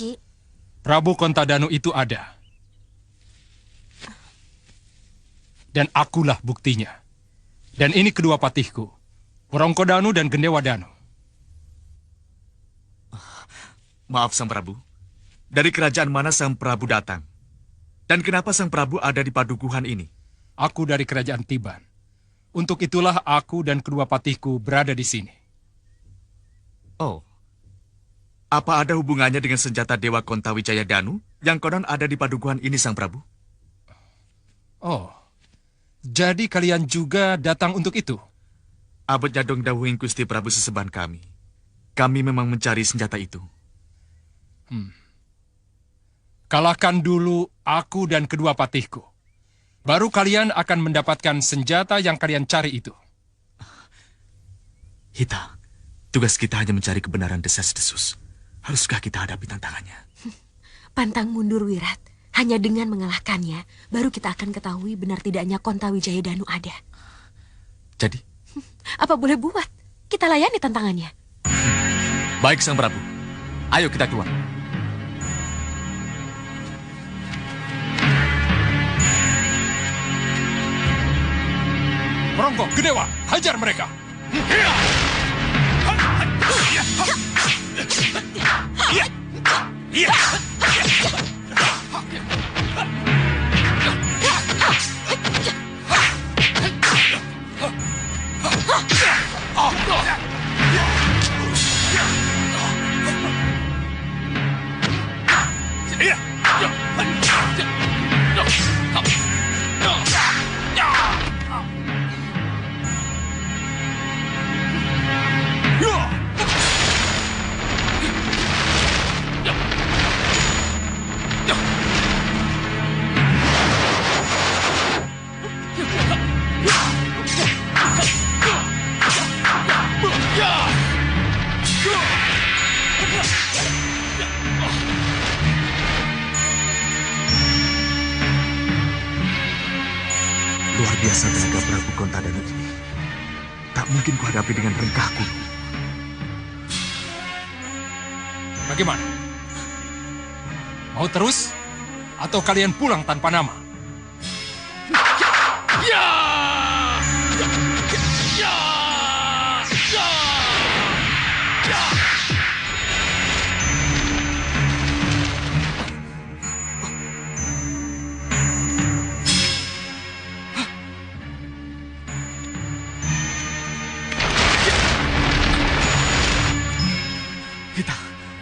Ki? Prabu Kontadanu itu ada. Dan akulah buktinya. Dan ini kedua patihku, Wrongkodanu dan Gendewadanu. Maaf, Sang Prabu. Dari kerajaan mana Sang Prabu datang? Dan kenapa Sang Prabu ada di padukuhan ini? Aku dari kerajaan Tiban. Untuk itulah aku dan kedua patihku berada di sini. Oh. Apa ada hubungannya dengan senjata Dewa Kontawijaya Danu yang konon ada di padukuhan ini, Sang Prabu? Oh. Jadi kalian juga datang untuk itu? Abot Jadong dawuhing Gusti Prabu seseban kami. Kami memang mencari senjata itu. Kalahkan dulu aku dan kedua patihku. Baru kalian akan mendapatkan senjata yang kalian cari itu. Hita, tugas kita hanya mencari kebenaran desas-desus. Haruskah kita hadapi tantangannya? Pantang mundur, Wirat. Hanya dengan mengalahkannya, baru kita akan ketahui benar tidaknya Kontawijaya Danu ada. Jadi? Apa boleh buat? Kita layani tantangannya. Baik, Sang Prabu. Ayo kita keluar. Ronggo, Gedewa, hajar mereka! Luar biasa tenaga Prabu Kontadanu ini. Tak mungkin kuhadapi dengan rengkahku. Bagaimana? Mau terus? Atau kalian pulang tanpa nama?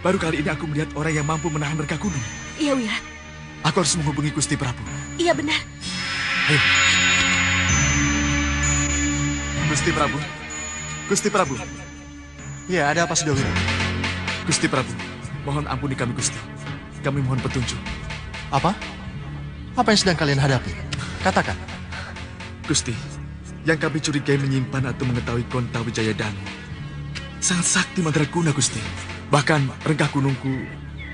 Baru kali ini aku melihat orang yang mampu menahan rengkah gunung. Iya, Wirat. Aku harus menghubungi Gusti Prabu. Iya, benar. Ayo. Gusti Prabu. Gusti Prabu. Ya, ada apa, Sudawira? Gusti Prabu, mohon ampuni kami, Gusti. Kami mohon petunjuk. Apa? Apa yang sedang kalian hadapi? Katakan. Gusti, yang kami curigai menyimpan atau mengetahui Kontawijaya Danu sangat sakti mandraguna, Gusti. Bahkan rengkah gunungku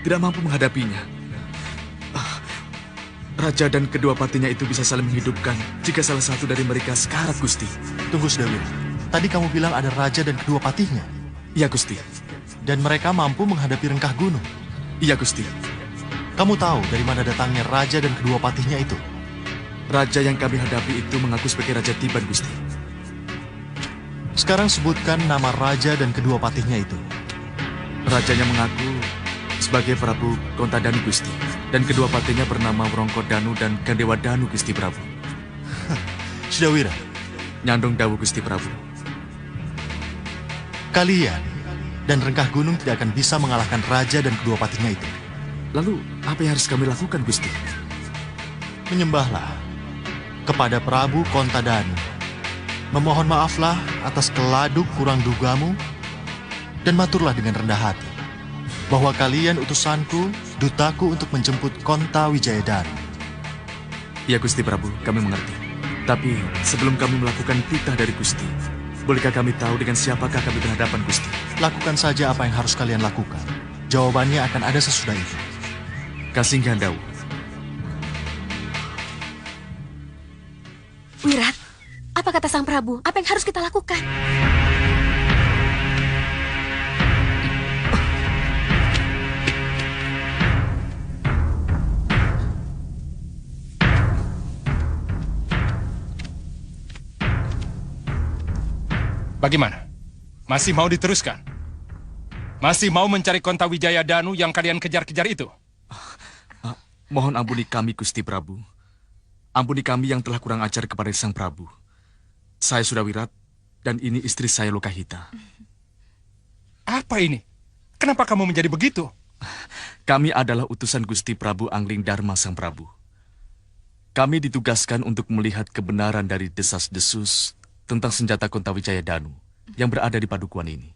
tidak mampu menghadapinya. Raja dan kedua patinya itu bisa saling menghidupkan jika salah satu dari mereka sekarat, Gusti. Tunggu, Sudawira. Tadi kamu bilang ada raja dan kedua patihnya. Iya, Gusti. Dan mereka mampu menghadapi rengkah gunung. Iya, Gusti. Kamu tahu dari mana datangnya raja dan kedua patihnya itu? Raja yang kami hadapi itu mengaku sebagai Raja Tiban, Gusti. Sekarang sebutkan nama raja dan kedua patihnya itu. Rajanya mengaku sebagai Prabu Kontadanu, Gusti. Dan kedua patinya bernama Wrongkodanu dan Gendewadanu, Gusti Prabu. Sudawira. Nyandung dawuh, Gusti Prabu. Kalian dan rengkah gunung tidak akan bisa mengalahkan raja dan kedua patinya itu. Lalu, apa yang harus kami lakukan, Gusti? Menyembahlah kepada Prabu Kontadanu. Memohon maaflah atas keladuk kurang dugamu. Dan maturlah dengan rendah hati bahwa kalian utusanku, dutaku untuk menjemput Kontawijaya Danu. Ya, Gusti Prabu, kami mengerti. Tapi sebelum kami melakukan titah dari Gusti, bolehkah kami tahu dengan siapakah kami berhadapan, Gusti? Lakukan saja apa yang harus kalian lakukan. Jawabannya akan ada sesudah itu. Kasinggihan dawuh. Wirat, apa kata Sang Prabu? Apa yang harus kita lakukan? Bagaimana? Masih mau diteruskan? Masih mau mencari Kontawijaya Danu yang kalian kejar-kejar itu? Mohon ampuni kami, Gusti Prabu. Ampuni kami yang telah kurang ajar kepada Sang Prabu. Saya sudah Wirat, dan ini istri saya Lokahita. Apa ini? Kenapa kamu menjadi begitu? Kami adalah utusan Gusti Prabu Angling Dharma Sang Prabu. Kami ditugaskan untuk melihat kebenaran dari desas-desus tentang senjata Kontawijaya Danu yang berada di padukuhan ini.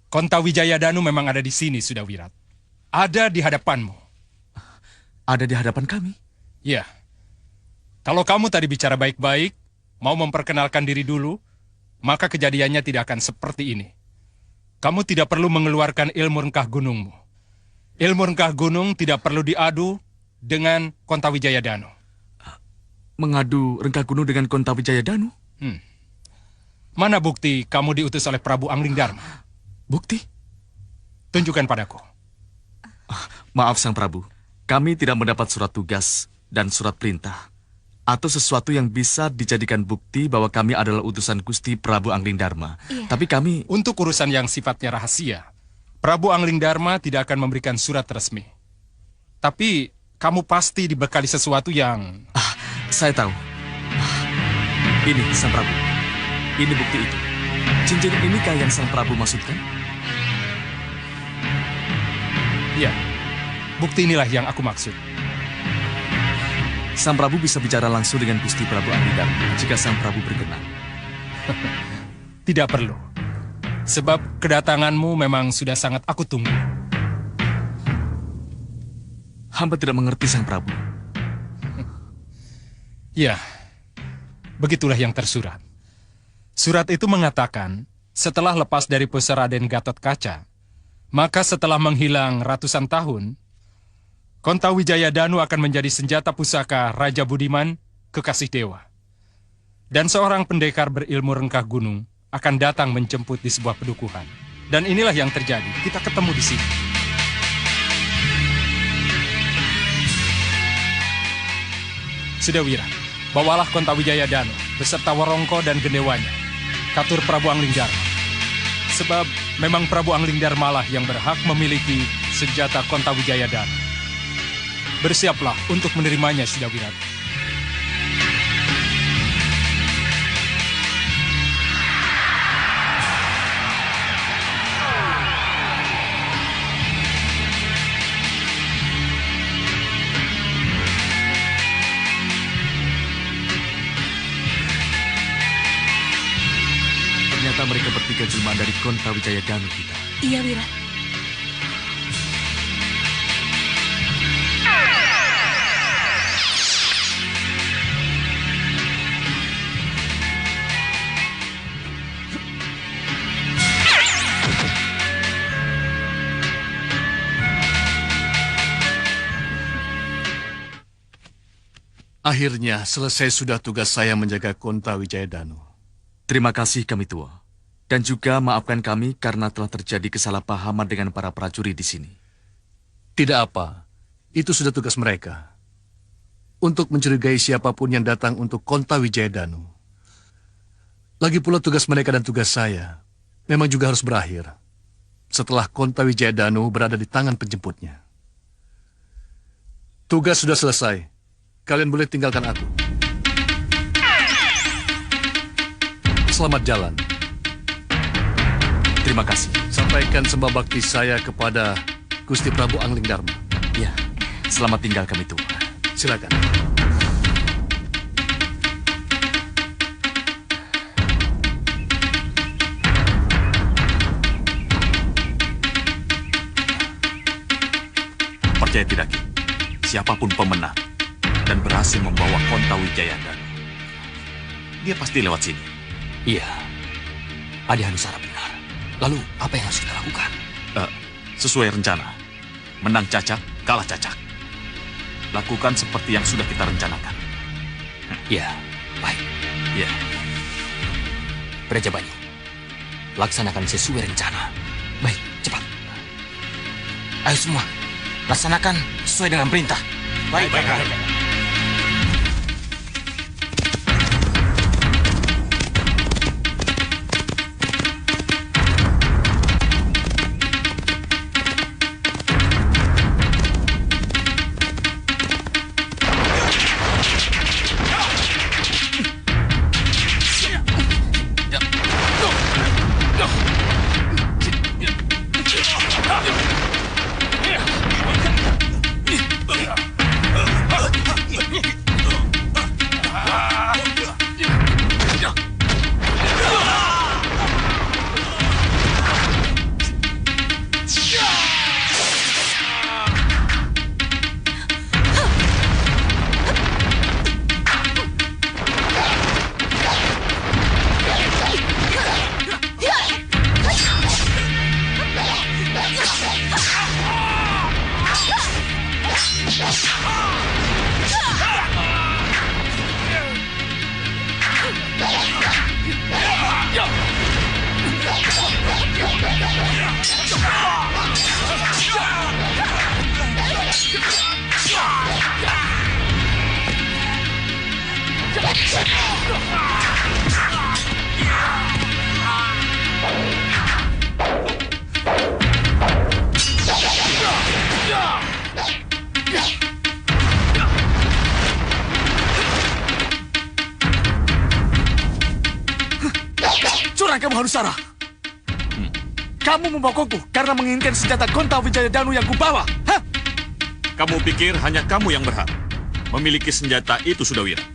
Kontawijaya Danu memang ada di sini, sudah Wirat. Ada di hadapanmu. Ada di hadapan kami? Ya. Kalau kamu tadi bicara baik-baik, mau memperkenalkan diri dulu, maka kejadiannya tidak akan seperti ini. Kamu tidak perlu mengeluarkan ilmu rengkah gunungmu. Ilmu rengkah gunung tidak perlu diadu dengan Kontawijaya Danu. Mengadu rengkah gunung dengan Kontawijaya Danu? Mana bukti kamu diutus oleh Prabu Angling Dharma? Bukti? Tunjukkan padaku. Maaf Sang Prabu, kami tidak mendapat surat tugas dan surat perintah, atau sesuatu yang bisa dijadikan bukti bahwa kami adalah utusan Gusti Prabu Angling Dharma. Iya. Tapi kami... Untuk urusan yang sifatnya rahasia, Prabu Angling Dharma tidak akan memberikan surat resmi. Tapi kamu pasti dibekali sesuatu yang... Saya tahu. Ini Sang Prabu. Ini bukti itu. Cincin inikah yang Sang Prabu maksudkan? Ya, bukti inilah yang aku maksud. Sang Prabu bisa bicara langsung dengan Gusti Prabu Angling Dharma jika Sang Prabu berkenan. Tidak perlu. Sebab kedatanganmu memang sudah sangat aku tunggu. Hamba tidak mengerti Sang Prabu. Ya, begitulah yang tersurat. Surat itu mengatakan, setelah lepas dari pusara Raden Gatotkaca, maka setelah menghilang ratusan tahun, Kontawijaya Danu akan menjadi senjata pusaka Raja Budiman, kekasih dewa. Dan seorang pendekar berilmu rengkah gunung akan datang menjemput di sebuah pedukuhan. Dan inilah yang terjadi, kita ketemu di sini. Sudah Wira, bawalah Kontawijaya Danu beserta Warongko dan gendewanya, katur Prabu Angling Dharma. Sebab memang Prabu Angling Dharma lah yang berhak memiliki senjata Kontawijaya Danu. Bersiaplah untuk menerimanya, sudah Wira. Ternyata mereka bertiga jelmaan dari Kontawijaya Danu kita. Iya, Wira. Akhirnya selesai sudah tugas saya menjaga Kontawijaya Danu. Terima kasih kami tua. Dan juga maafkan kami karena telah terjadi kesalahpahaman dengan para prajurit di sini. Tidak apa, itu sudah tugas mereka. Untuk mencurigai siapapun yang datang untuk Kontawijaya Danu. Lagi pula tugas mereka dan tugas saya memang juga harus berakhir setelah Kontawijaya Danu berada di tangan penjemputnya. Tugas sudah selesai. Kalian boleh tinggalkan aku. Selamat jalan. Terima kasih. Sampaikan sembah bakti saya kepada Gusti Prabu Angling Dharma. Ya, selamat tinggal kami tua. Silakan. Percaya tidak, Ki? Siapapun pemenang dan berhasil membawa Kontawijaya Danu, dia pasti lewat sini. Iya, Adi Hanusara benar. Lalu, apa yang harus kita lakukan? Sesuai rencana. Menang cacak, kalah cacak. Lakukan seperti yang sudah kita rencanakan. Iya, baik. Ya. Praja Banyu, laksanakan sesuai rencana. Baik, cepat. Ayo semua, laksanakan sesuai dengan perintah. Baik. kamu Hanusara? Kamu membokongku karena menginginkan senjata Konta Wijaya Danu yang kubawa, hah? Kamu pikir hanya kamu yang berhak memiliki senjata itu, Sudawira?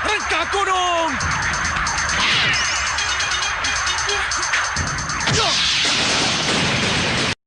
Rengka gunung!